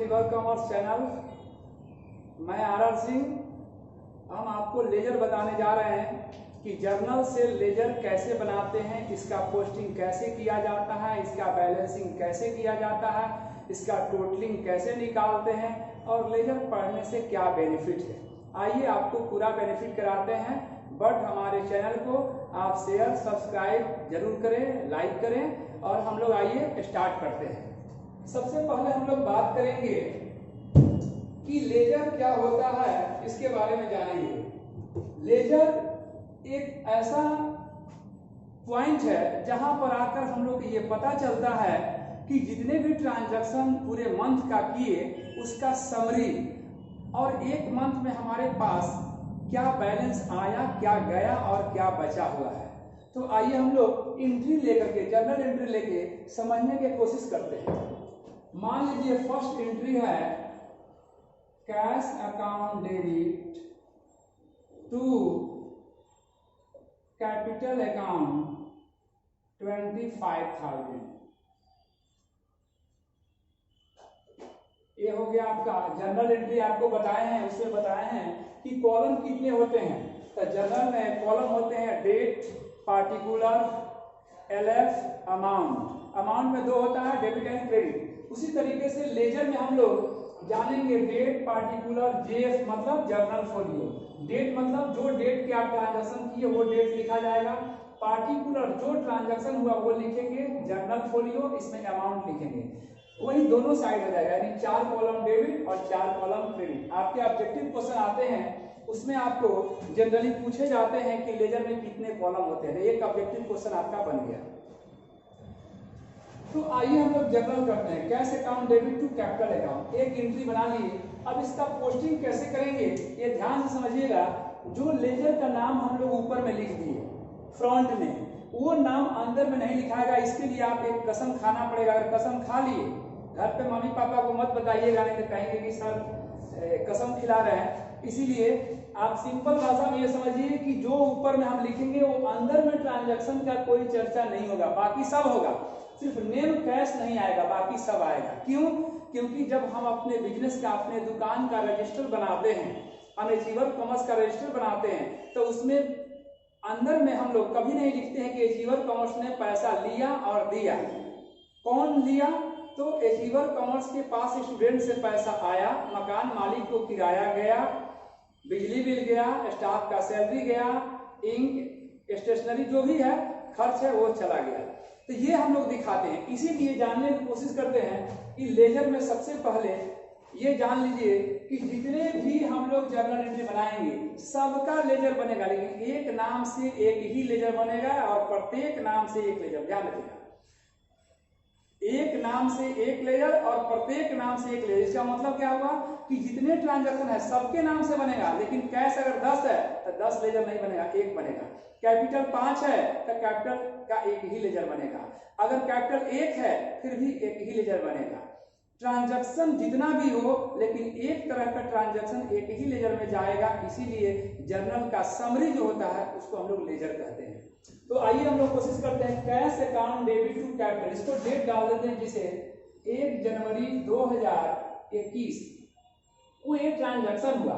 River commerce channel. मैं are Singh. हम आपको लेजर बताने जा रहे हैं कि जर्नल से लेजर कैसे बनाते हैं, इसका पोस्टिंग कैसे किया जाता है, इसका बैलेंसिंग कैसे किया जाता है, इसका टोटलिंग कैसे निकालते हैं और लेजर पढ़ने से क्या बेनिफिट है। आइए आपको पूरा बेनिफिट कराते हैं। बट हमारे चैनल को आप शेयर सब्सक्राइब जरूर करें, लाइक करें और हम लोग आइए स्टार्ट करते हैं। सबसे पहले हम लोग बात करेंगे कि लेजर क्या होता है, इसके बारे में जानेंगे। लेजर एक ऐसा पॉइंट है जहां पर आकर हम लोग को ये पता चलता है कि जितने भी ट्रांजैक्शन पूरे मंथ का किए उसका समरी और एक मंथ में हमारे पास क्या बैलेंस आया, क्या गया और क्या बचा हुआ है। तो आइए हम लोग एंट्री लेकर के, जर्नल एंट्री लेके समझने की कोशिश करते हैं। मान लीजिए फर्स्ट एंट्री है cash account debit to capital account 25,000। ये हो गया आपका जर्नल एंट्री। आपको बताए हैं, उसमें बताए हैं कि कॉलम कितने होते हैं। तो जर्नल में कॉलम होते हैं date, particular, LF, amount. Amount में दो होता है, डेबिट एंड क्रेडिट। उसी तरीके से लेजर में हम लोग जानेंगे डेट, पार्टिकुलर, जेएफ मतलब जर्नल फोलियो। डेट मतलब जो डेट के आप ट्रांजैक्शन किए वो डेट लिखा जाएगा। पार्टिकुलर जो ट्रांजैक्शन हुआ वो लिखेंगे जर्नल फोलियो, इसमें अमाउंट लिखेंगे। वही दोनों साइड हो जाएगा, यानी 4 कॉलम डेबिट और 4 कॉलम क्रेडिट। आपके ऑब्जेक्टिव क्वेश्चन आते हैं, उसमें आपको जनरली पूछे जाते हैं कि लेजर में कितने कॉलम होते हैं। एक ऑब्जेक्टिव क्वेश्चन आपका बन गया। तो आइए हम लोग जर्नल करते हैं। Cash account debit to capital account, एक एंट्री बना लिए। अब इसका पोस्टिंग कैसे करेंगे ये ध्यान से समझिएगा। जो लेजर का नाम हम लोग ऊपर में लिख दिए फ्रंट में, वो नाम अंदर में नहीं लिखाएगा। इसके लिए आप एक कसम खाना पड़ेगा। अगर कसम खा लिए, घर पे मम्मी पापा को मत बताइएगा, नहीं तो कहेंगे कि सर कसम खिला रहे हैं। इसीलिए आप सिंपल भाषा में ये समझिए कि जो ऊपर में हम लिखेंगे वो अंदर में ट्रांजैक्शन का कोई चर्चा नहीं होगा, बाकी सब होगा। सिर्फ नेम कैश नहीं आएगा, बाकी सब आएगा। क्यों? क्योंकि जब हम अपने बिजनेस का, अपने दुकान का रजिस्टर बनाते हैं, हम अचीवर कॉमर्स का रजिस्टर बनाते हैं, तो उसमें अंदर में हम लोग कभी नहीं लिखते हैं कि अचीवर कॉमर्स ने पैसा लिया और दिया। कौन लिया? तो अचीवर कॉमर्स के पास स्टूडेंट से पैसा आया, मकान मालिक को किराया गया, बिजली बिल गया, स्टाफ का सैलरी गया, इंक, स्टेशनरी जो भी है खर्च है वो चला गया। तो ये हम लोग दिखाते हैं। इसीलिए जानने की कोशिश करते हैं कि लेजर में सबसे पहले ये जान लीजिए कि जितने भी हम लोग जर्नल एंट्री बनाएंगे सबका लेजर बनेगा, लेकिन एक नाम से एक ही लेजर बनेगा और प्रत्येक नाम से एक लेजर। ध्यान रखिएगा, एक नाम से एक लेजर और प्रत्येक नाम से एक लेजर। इसका मतलब क्या हुआ कि जितने ट्रांजैक्शन है सबके नाम से बनेगा, लेकिन कैश अगर 10 है तो 10 लेजर नहीं बनेगा, एक बनेगा। कैपिटल 5 है तो कैपिटल का एक ही लेजर बनेगा। अगर कैपिटल 1 है फिर भी एक ही लेजर बनेगा। ट्रांजैक्शन जितना भी हो, लेकिन एक तरह का ट्रांजैक्शन एक ही लेजर में जाएगा। इसीलिए जर्नल का समरी जो होता है उसको हम लोग लेजर कहते हैं। तो आइए हम लोग कोशिश करते हैं। Cash account debit to capital, इसको डेट डाल देते हैं, जिसे 1 जनवरी 2021 वो एक ट्रांजैक्शन हुआ।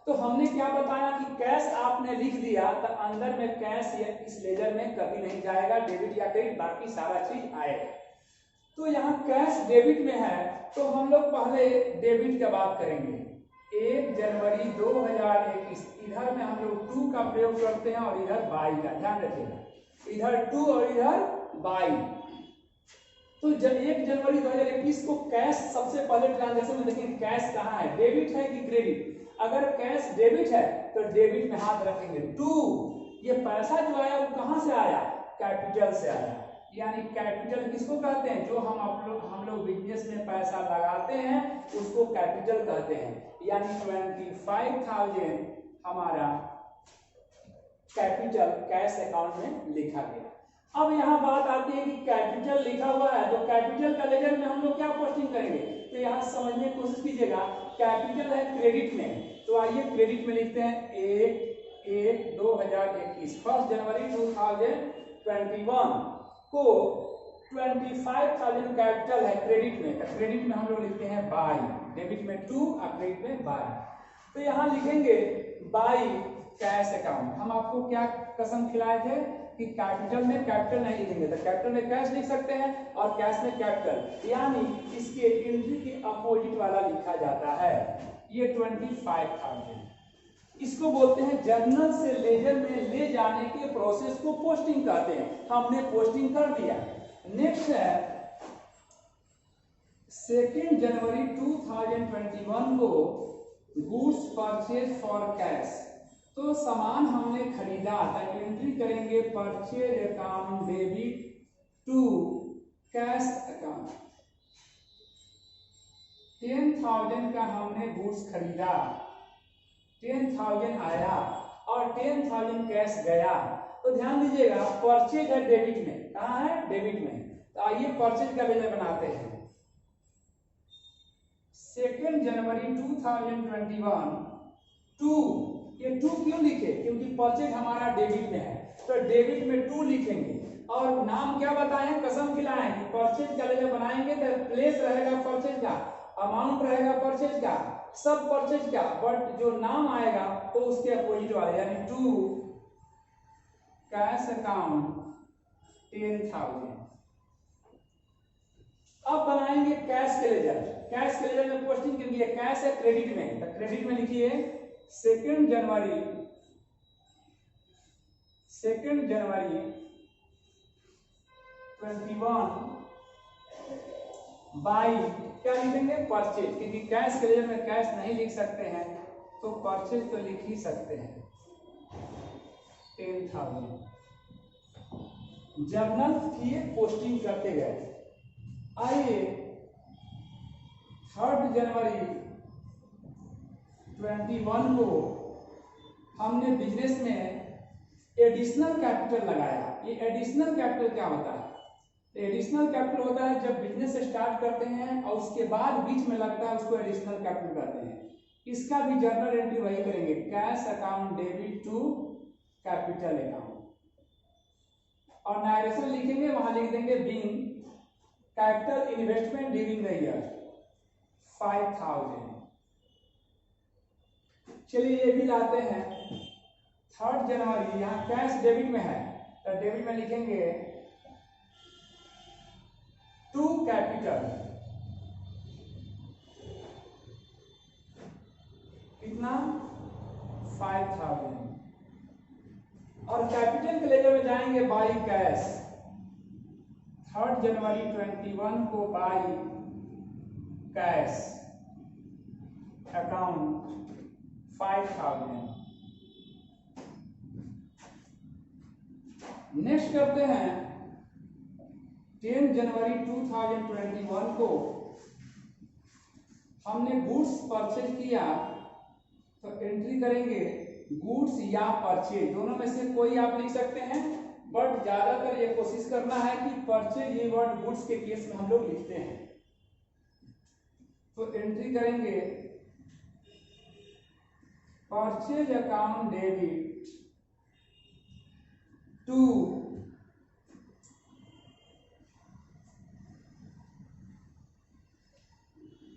तो हमने क्या बताया कि कैश आपने लिख दिया तो अंदर में कैश या इस लेजर में कभी नहीं जाएगा, डेबिट या क्रेडिट बाकी सारा चीज आएगा। तो यहाँ कैश डेबिट में है तो हम लोग पहले डेबिट का बात करेंगे। 1 जनवरी 2021, इधर में हम लोग 2 का प्रयोग करते हैं और इधर 22 का। ध्यान रखिएगा, इधर 2 और इधर 22। तो जब 1 जनवरी 2021 को कैश सबसे पहले ट्रांजैक्शन में, लेकिन कैश कहाँ है, डेबिट है कि क्रेडिट? अगर कैश डेबिट है तो डेबिट में हाथ रखेंगे। 2, ये पैसा जो आया वो कहाँ से आया? कैपिटल से आया। यानी कैपिटल किसको कहते हैं? जो हम लोग बिजनेस में पैसा लगाते हैं उसको कैपिटल कहते हैं। यानी 25,000 हमारा कैपिटल कैश अकाउंट में लिखा गया। अब यहाँ बात आती है कि कैपिटल लिखा हुआ है तो कैपिटल का लेजर में हम लोग क्या पोस्टिंग करेंगे। तो यहाँ समझने की कोशिश कीजिएगा। कैपिटल है क्रेडिट में, तो आइए क्रेडिट में लिखते हैं 1/1/2021। 1 जनवरी 2021 को 25,000 कैपिटल है क्रेडिट में, तो क्रेडिट में हम लोग लिखते हैं बाई, डेबिट में टू और क्रेडिट में बाई। तो यहाँ लिखेंगे बाई कैश अकाउंट। हम आपको क्या कसम खिलाए थे कि कैपिटल में कैपिटल नहीं लिखेंगे, तो कैपिटल में कैश लिख सकते हैं और कैश में कैपिटल, यानी इसके एंट्री के अपोजिट वाला लिखा जाता है। ये 25,000, इसको बोलते हैं जर्नल से लेजर में ले जाने के प्रोसेस को पोस्टिंग कहते हैं। हमने पोस्टिंग कर दिया। नेक्स्ट है 2 जनवरी 2021 को गुड्स परचेज फॉर कैश। तो सामान हमने खरीदा, तो एंट्री करेंगे purchase account debit to cash account. 10,000 का हमने गुड्स खरीदा, 10,000 आया और 10,000 कैश गया। तो ध्यान दीजिएगा परचेज है डेबिट में, कहाँ है डेबिट में। तो आइए परचेज का लेजर बनाते हैं। 2 जनवरी 2021 टू, ये टू क्यों लिखे, क्योंकि परचेज हमारा डेबिट में है, तो डेबिट में टू लिखेंगे। और नाम क्या बताएं, कसम खिलाएं कि परचेज का लेजर बनाएंगे तो प्लेस रहेगा परचेज का, अमाउंट रहेगा परचेज का, सब परचेज का, बट जो नाम आएगा तो उसके अपोजिट वाले, यानी टू कैश अकाउंट 10,000। अब बनाएंगे कैश के लेजर। कैश के लेजर में पोस्टिंग के लिए कैश है क्रेडिट में, तो क्रेडिट में लिखिए 2 जनवरी 21 बाई, क्या लिखेंगे परचेज, क्योंकि कैश के लेजर में कैश नहीं लिख सकते हैं तो परचेज तो लिख ही सकते हैं 10,000। जर्नल किए पोस्टिंग करते गए। आइए 3 जनवरी 21 को हमने बिजनेस में एडिशनल कैपिटल लगाया। ये एडिशनल कैपिटल क्या होता है, एडिशनल कैपिटल होता है जब बिजनेस स्टार्ट करते हैं और उसके बाद बीच में लगता है, उसको एडिशनल कैपिटल कहते हैं। इसका भी जर्नल एंट्री वही करेंगे, cash account debit to capital account. और नारेशन लिखेंगे, वहां लिख देंगे being capital investment during the year 5,000। चलिए ये भी लाते हैं 3 जनवरी, यहाँ कैश डेबिट में है तो डेबिट में लिखेंगे टू कैपिटल, कितना 5,000। और कैपिटल के लेजर में जाएंगे बाई कैश। 3 जनवरी 21 को बाई कैश अकाउंट 5,000। नेक्स्ट करते हैं 10 जनवरी 2021 को हमने गुड्स परचेज किया, तो एंट्री करेंगे गुड्स या परचेज, दोनों में से कोई आप लिख सकते हैं, बट ज्यादातर ये कोशिश करना है कि परचेज ये वर्ड गुड्स के केस में हम लोग लिखते हैं। तो एंट्री करेंगे purchase account debit to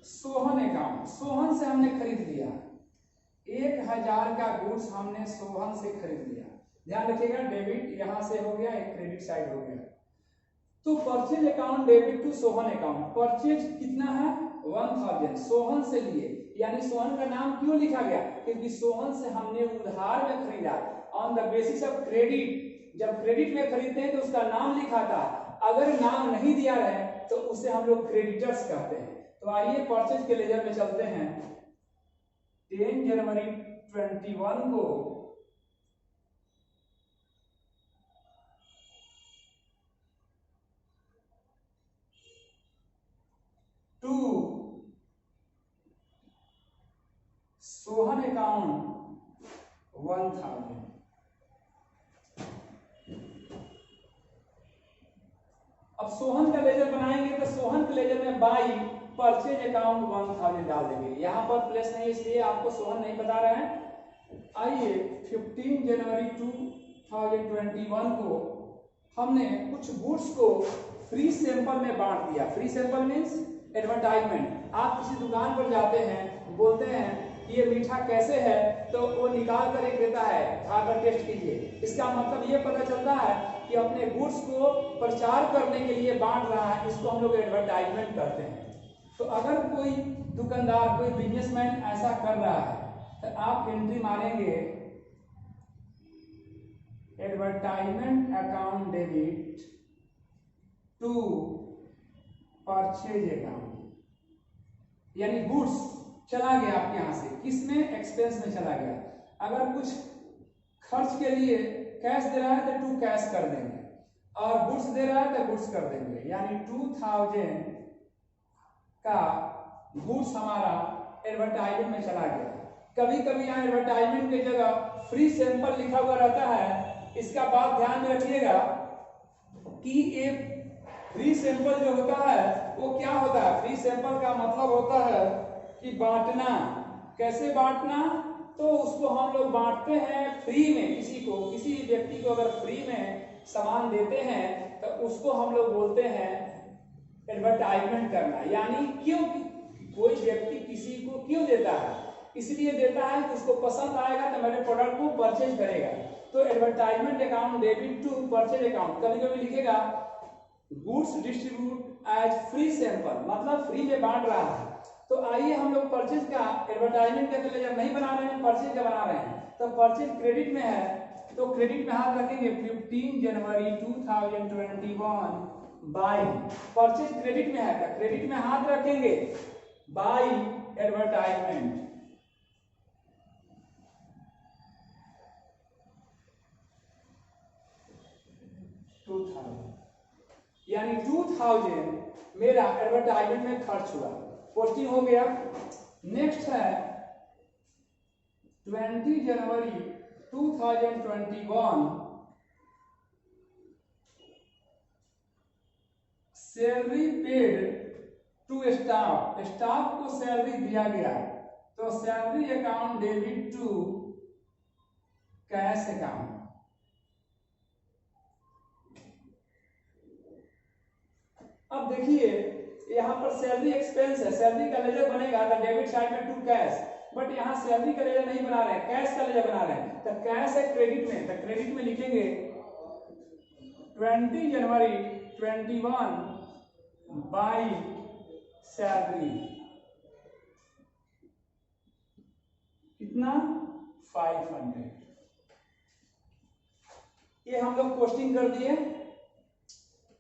Sohan account. Sohan से हमने खरीद लिया, 1,000 का गुड्स हमने सोहन से खरीद लिया। ध्यान रखिएगा डेबिट यहां से हो गया, एक क्रेडिट साइड हो गया। तो purchase account debit to Sohan account. Purchase कितना है 1,000, सोहन से लिए, यानी सोहन का नाम क्यों लिखा गया, क्योंकि सोहन से हमने उधार में खरीदा on the basis of credit. जब क्रेडिट में खरीदते हैं तो उसका नाम लिखा था, अगर नाम नहीं दिया रहे तो उसे हम लोग क्रेडिटर्स कहते हैं। तो आइए परचेज के लेजर में चलते हैं। 10 जनवरी 21 को टू सोहन अकाउंट 1,000। अब सोहन का लेजर बनाएंगे तो सोहन के लेजर में बाई परचेज अकाउंट 1,000 डाल देंगे। यहां पर प्लेस नहीं इसलिए आपको सोहन नहीं बता रहे हैं। आइए 15 जनवरी 2021 को हमने कुछ गुड्स को फ्री सैंपल में बांट दिया। Free sample means advertisement. आप किसी दुकान पर जाते हैं, बोलते हैं कि ये मीठा कैसे है, तो वो निकाल कर एक देता है, खाकर टेस्ट कीजिए। इसका मतलब ये पता चलता है कि अपने गुड्स को प्रचार करने के लिए बांट रहा है। इसको हम लोग एडवर्टाइजमेंट करते हैं। तो अगर कोई दुकानदार, कोई बिजनेसमैन ऐसा कर रहा है तो आप एंट्री मारेंगे advertisement account debit to purchase account, यानी गुड्स चला गया आपके यहां से, किसमें, एक्सपेंस में चला गया। अगर कुछ खर्च के लिए कैश दे रहा है तो टू कैश कर देंगे, और गुड्स दे रहा है तो गुड्स कर देंगे, यानी 2000 का गुड्स हमारा एडवर्टाइजमेंट में चला गया। कभी कभी यहाँ एडवर्टाइजमेंट की जगह फ्री सैंपल लिखा हुआ रहता है। इसका बात ध्यान में रखिएगा कि एक फ्री सैंपल जो होता है वो क्या होता है। फ्री सैंपल का मतलब होता है कि बांटना। कैसे बांटना, तो उसको हम लोग बांटते हैं फ्री में। किसी व्यक्ति को अगर फ्री में सामान देते हैं तो उसको हम लोग बोलते हैं एडवर्टाइजमेंट करना। यानी क्यों कोई व्यक्ति किसी को क्यों देता है, इसलिए देता है कि उसको पसंद आएगा तो मेरे प्रोडक्ट को परचेज करेगा। तो advertisement account debit to purchase account. कभी कभी लिखेगा goods distribute as free sample, मतलब फ्री में बांट रहा है। तो आइए हम लोग परचेज का एडवर्टाइजमेंट का जब नहीं बना रहे हैं, परचेज का बना रहे हैं, तो परचेज क्रेडिट में है तो क्रेडिट में हाथ रखेंगे 15 जनवरी 2021 बाई। परचेज क्रेडिट में है तो क्रेडिट में हाथ रखेंगे बाई एडवर्टाइजमेंट। यानी 2000 मेरा एडवर्टाइजमेंट में खर्च हुआ, पोस्टिंग हो गया। नेक्स्ट है 20 जनवरी 2021 salary paid to staff. Staff को सैलरी दिया गया, तो salary account debit to cash account. अब देखिए यहाँ पर सैलरी एक्सपेंस है, सैलरी का लेजर बनेगा तो डेबिट साइड में टू कैश, बट यहाँ सैलरी का लेजर नहीं बना रहे हैं, कैश का लेजर बना रहे हैं। तो कैश है क्रेडिट में, तो क्रेडिट में लिखेंगे 20 जनवरी 21 बाई सैलरी। कितना, 500। ये हम लोग पोस्टिंग कर दिए।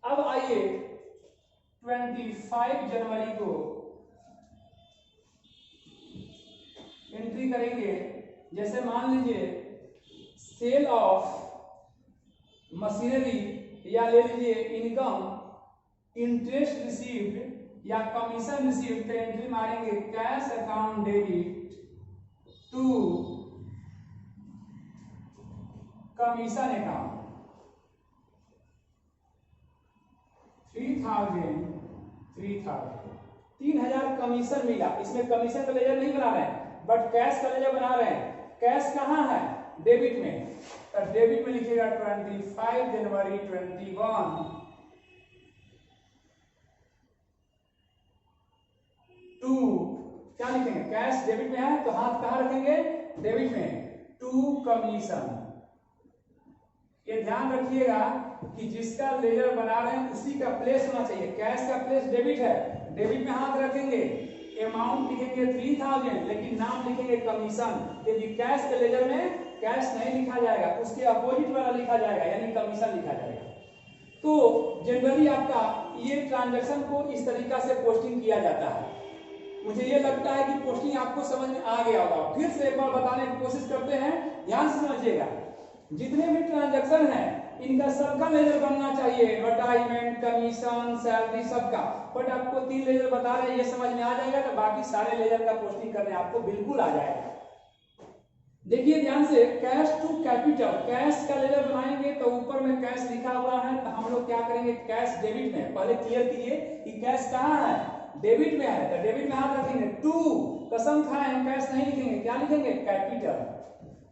अब आइए 25 जनवरी को एंट्री करेंगे। जैसे मान लीजिए सेल ऑफ मशीनरी, या ले लीजिए इनकम, इंटरेस्ट रिसीव्ड या कमीशन रिसीव्ड, तो एंट्री मारेंगे cash account debit to commission account 3000 commission मिला। इसमें कमीशन का लेजर नहीं बना रहे हैं, बट कैश का लेजर बना रहे हैं। कैश कहाँ है, डेबिट में, तो डेबिट में लिखिएगा 25 जनवरी 21 टू, क्या लिखेंगे, कैश डेबिट में है तो हाथ कहाँ रखेंगे, डेबिट में, टू कमीशन। ये ध्यान रखिएगा कि जिसका लेजर बना रहे हैं उसी का प्लेस होना चाहिए। कैश का प्लेस डेबिट है, डेबिट में हाथ रखेंगे, अमाउंट लिखेंगे 3000, लेकिन नाम लिखेंगे कमीशन, क्योंकि कैश के लेजर में कैश नहीं लिखा जाएगा, उसके अपोजिट वाला लिखा जाएगा, यानी कमीशन लिखा जाएगा। तो जनरली आपका ये ट्रांजैक्शन को इस तरीका से पोस्टिंग किया जाता है। मुझे ये लगता है कि पोस्टिंग आपको समझ में आ गया होगा। फिर से एक बार बताने की कोशिश करते हैं, ध्यान से समझिएगा। जितने भी ट्रांजैक्शन है इनका सबका लेजर बनना चाहिए, एडवर्टाइजमेंट, कमीशन, सैलरी, सबका। बट आपको 3 लेजर बता रहे हैं, ये समझ में आ जाएगा तो बाकी सारे लेजर का पोस्टिंग करने आपको बिल्कुल आ जाएगा। देखिए ध्यान से, कैश टू कैपिटल, कैश का लेजर बनाएंगे तो ऊपर में कैश लिखा हुआ है, तो हम लोग क्या करेंगे, कैश डेबिट में, पहले क्लियर कीजिए कि कैश कहाँ है, डेबिट में है, तो डेबिट में हाथ रखेंगे। टू, कसम खाए हम कैश नहीं लिखेंगे, क्या लिखेंगे, कैपिटल।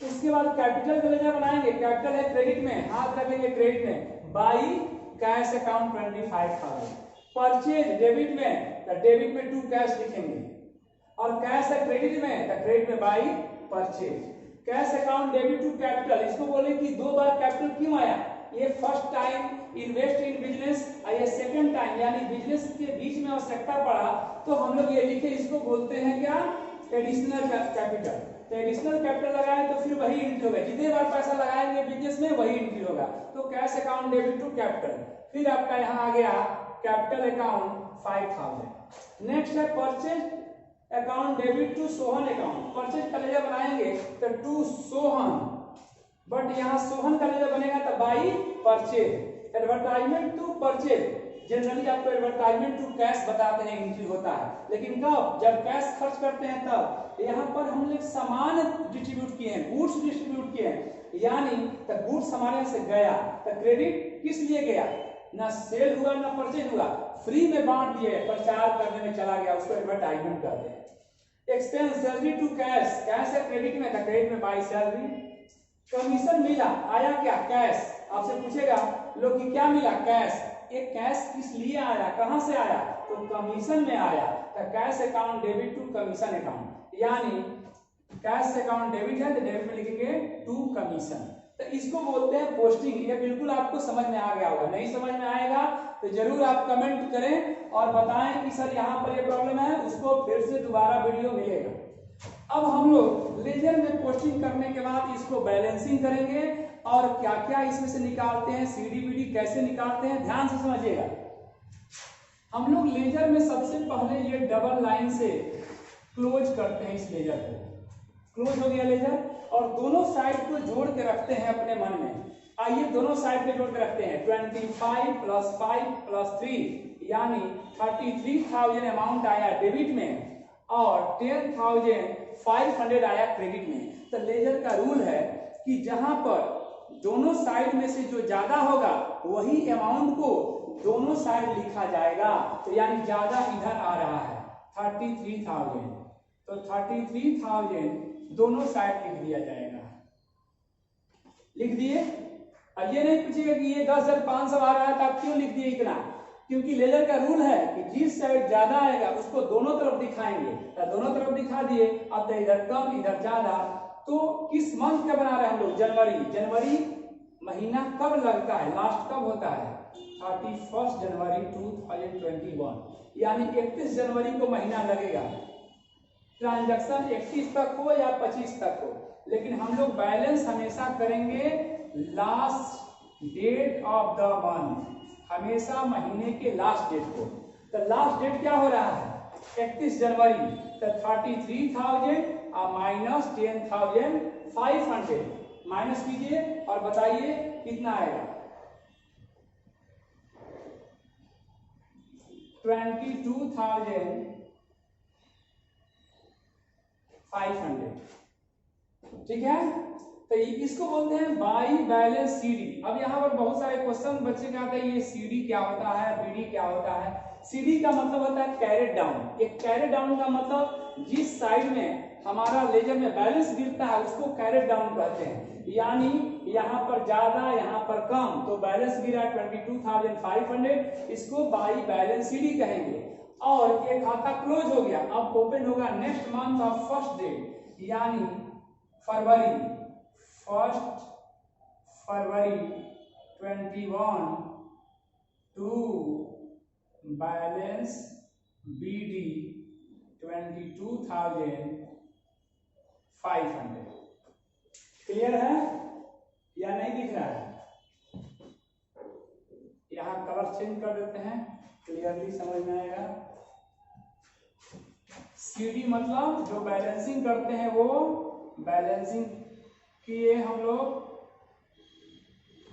उसके बाद कैपिटल का लेजर बनाएंगे, कैपिटल है क्रेडिट में, हाथ रखेंगे क्रेडिट में, by cash account 25,000। Purchase debit में तो डेबिट में टू कैश लिखेंगे, और कैश है क्रेडिट में तो क्रेडिट में by purchase. Cash account debit to capital, इसको बोले कि दो बार कैपिटल क्यों आया, ये first time invest in business और ये सेकंड टाइम यानी बिजनेस के बीच में आवश्यकता पड़ा तो हम लोग ये लिखे, इसको बोलते हैं क्या, एडिशनल कैपिटल। तो एडिशनल कैपिटल लगाए तो फिर वही एंट्री होगा, जितने बार पैसा लगाएंगे बिजनेस में वही एंट्री होगा। तो cash account debit to capital, फिर आपका यहाँ आ गया कैपिटल अकाउंट 5,000। नेक्स्ट है purchase account debit to Sohan account. Purchase का लेजर बनाएंगे तो टू सोहन, बट यहाँ सोहन का लेजर बनेगा तो by purchase. Advertisement to purchase, generally आपको एडवर्टाइजमेंट टू कैश बताते हैं एंट्री होता है, लेकिन कब, जब कैश खर्च करते हैं तब। यहाँ पर हम लोग सामान डिस्ट्रीब्यूट किए हैं, गुड्स डिस्ट्रीब्यूट किए हैं, यानी तो गुड्स हमारे यहाँ से गया तो क्रेडिट किस लिए गया, ना सेल हुआ ना परचेज हुआ, फ्री में बांट दिए, प्रचार करने में चला गया, उसको एडवर्टाइजमेंट कहते हैं। Expense salary to cash, cash है क्रेडिट में तो क्रेडिट में बाई सैलरी। कमीशन मिला, आया क्या, कैश। आपसे पूछेगा लोग कि क्या मिला, कैश। ये कैश किस लिए आया, कहां से आया, तो कमीशन में आया, तो cash account debit to commission account, यानी कैश अकाउंट डेबिट है तो डेबिट में लिखेंगे टू कमीशन। तो इसको बोलते हैं पोस्टिंग। ये बिल्कुल आपको समझ में आ गया होगा, नहीं समझ में आएगा तो जरूर आप कमेंट करें और बताएं कि सर यहाँ पर ये प्रॉब्लम है, उसको फिर से दोबारा वीडियो मिलेगा। अब हम लोग लेजर में पोस्टिंग करने के बाद इसको बैलेंसिंग करेंगे और क्या क्या इसमें से निकालते हैं, सीडी बीडी कैसे निकालते हैं, ध्यान से समझिएगा। हम लोग लेजर में सबसे पहले ये डबल लाइन से क्लोज करते हैं, इस लेजर को क्लोज हो गया लेजर, और दोनों साइड को जोड़ के रखते हैं अपने मन में। आइए दोनों साइड पे जोड़ के रखते हैं, 25 + 5 + 3 यानी 33,000 अमाउंट आया डेबिट में और 10,500 आया क्रेडिट में। तो लेजर का रूल है कि जहां पर दोनों साइड में से जो ज्यादा होगा वही अमाउंट को दोनों साइड लिखा जाएगा। तो यानी ज्यादा इधर आ रहा है 33,000, तो 33,000 दोनों साइड लिख दिया जाएगा। लिख दिए। अब ये नहीं पूछेगा कि ये 10,500 आ रहा है तो आप क्यों लिख दिए इतना, क्योंकि लेजर का रूल है कि जिस साइड ज्यादा आएगा उसको दोनों तरफ दिखाएंगे, तो दोनों तरफ दिखा दिए। अब तो इधर कम इधर ज्यादा, तो किस मंथ का बना रहे हैं हम लोग, जनवरी। जनवरी महीना कब लगता है, लास्ट कब होता है, 31 जनवरी 2021, यानी 31 जनवरी को महीना लगेगा। ट्रांजैक्शन 31 तक हो या 25 तक हो, लेकिन हम लोग बैलेंस हमेशा करेंगे last date of the month, हमेशा महीने के लास्ट डेट को। तो लास्ट डेट क्या हो रहा है, 31 जनवरी, तो 33,000 और माइनस 10,500 माइनस कीजिए और बताइए कितना आएगा, 22,500। ठीक है, तो इसको बोलते हैं बाई बैलेंस सीडी। अब यहाँ पर बहुत सारे क्वेश्चन बच्चे का आता है, ये सीडी क्या होता है, बीडी क्या होता है। सीडी का मतलब होता है कैरेट डाउन। एक कैरेट डाउन का मतलब जिस साइड में हमारा लेजर में बैलेंस गिरता है उसको कैरेट डाउन कहते हैं, यानी यहाँ पर ज्यादा यहाँ पर कम, तो बैलेंस गिरा 22,500, इसको बाई बैलेंस सीडी कहेंगे। और ये खाता क्लोज हो गया, अब ओपन होगा next month of first date, यानी फरवरी, 1 फरवरी 21 टू बैलेंस बीडी 22,500। क्लियर है या नहीं दिख रहा है? यहाँ कलर चेंज कर देते हैं, क्लियरली समझ में आएगा। सीडी मतलब जो बैलेंसिंग करते हैं, वो बैलेंसिंग किए हम लोग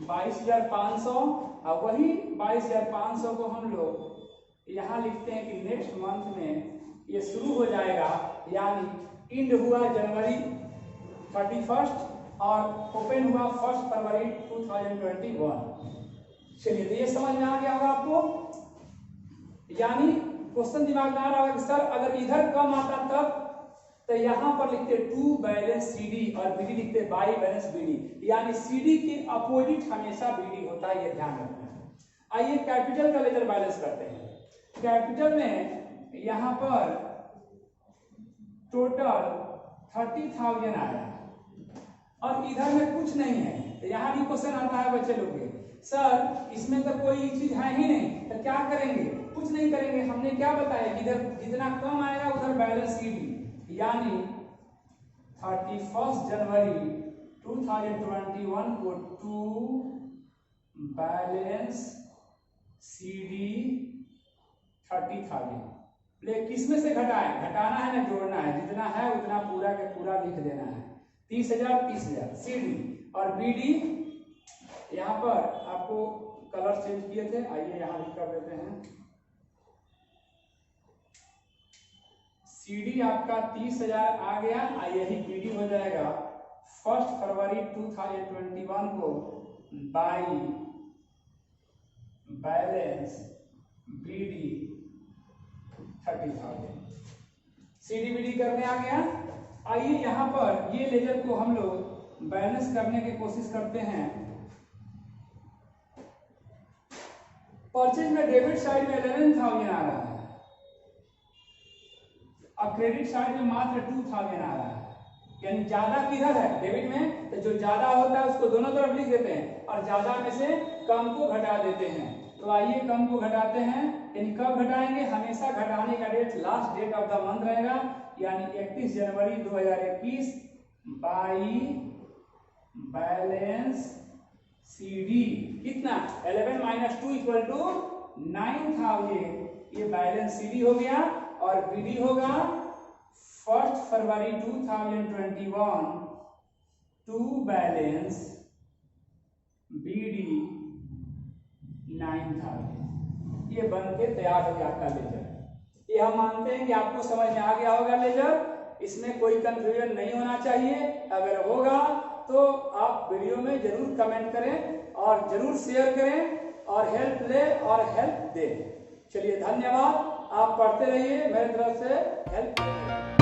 22,500, और वही 22,500 को हम लोग यहाँ लिखते हैं कि नेक्स्ट मंथ में ये शुरू हो जाएगा, यानी इंड हुआ जनवरी 31 और ओपन हुआ 1 फरवरी 2021। चलिए, तो ये समझ में आ गया होगा आपको। यानी क्वेश्चन दिमाग में आ रहा होगा कि सर अगर इधर कम आता तब, तो यहाँ पर लिखते टू बैलेंस सीडी और बीडी लिखते बाई बैलेंस बीडी, यानी सीडी के अपोजिट हमेशा बीडी होता है, ये ध्यान रखना है। आइए कैपिटल का लेजर बैलेंस करते हैं। कैपिटल में यहाँ पर टोटल 30,000 आया और इधर में कुछ नहीं है। तो यहाँ भी क्वेश्चन आता है बच्चे लोग के, सर इसमें तो कोई चीज है ही नहीं, तो क्या करेंगे? कुछ नहीं करेंगे। हमने क्या बताया कि इधर जितना कम आएगा उधर बैलेंस सीडी, यानी 31 जनवरी 2021 को टू बैलेंस सीडी 30,000। ले किसमें से घटाएं? घटाना है ना जोड़ना है, जितना है उतना पूरा के पूरा लिख देना है। 30,000 30,000 सीडी और बीडी यहाँ पर आपको कलर चेंज किए थे, आइए यहाँ भी कर देते हैं। सीडी आपका 30,000 आ गया, यही बीडी हो जाएगा 1 फरवरी 2021 को by balance BD 30,000। CD BD करने आ गया। आइए यहाँ पर ये लेजर को हम लोग बैलेंस करने की कोशिश करते हैं। परचेज में डेबिट साइड में 11,000 आ रहा है और क्रेडिट साइड में मात्र 2,000 आ रहा है, यानी ज्यादा किधर है? डेबिट में। तो जो ज्यादा होता है उसको दोनों तरफ लिख देते हैं और ज्यादा में से कम को घटा देते हैं। तो आइए कम को घटाते हैं, यानी कब घटाएंगे? हमेशा घटाने का date last date of the month रहेगा, यानी 31 जनवरी 2021 बाई बैलेंस सीडी कितना? 11 माइनस 2 इक्वल टू 9,000। ये बैलेंस सीडी हो गया और बीडी होगा 1 फरवरी 2021 टू बैलेंस बीडी 9,000। ये बन के तैयार हो गया आपका लेजर। ये हम मानते हैं कि आपको समझ में आ गया होगा लेजर, इसमें कोई कंफ्यूजन नहीं होना चाहिए। अगर होगा तो आप वीडियो में जरूर कमेंट करें और जरूर शेयर करें और हेल्प ले और हेल्प दे। चलिए धन्यवाद, आप पढ़ते रहिए, मेरी तरफ से हेल्प करें।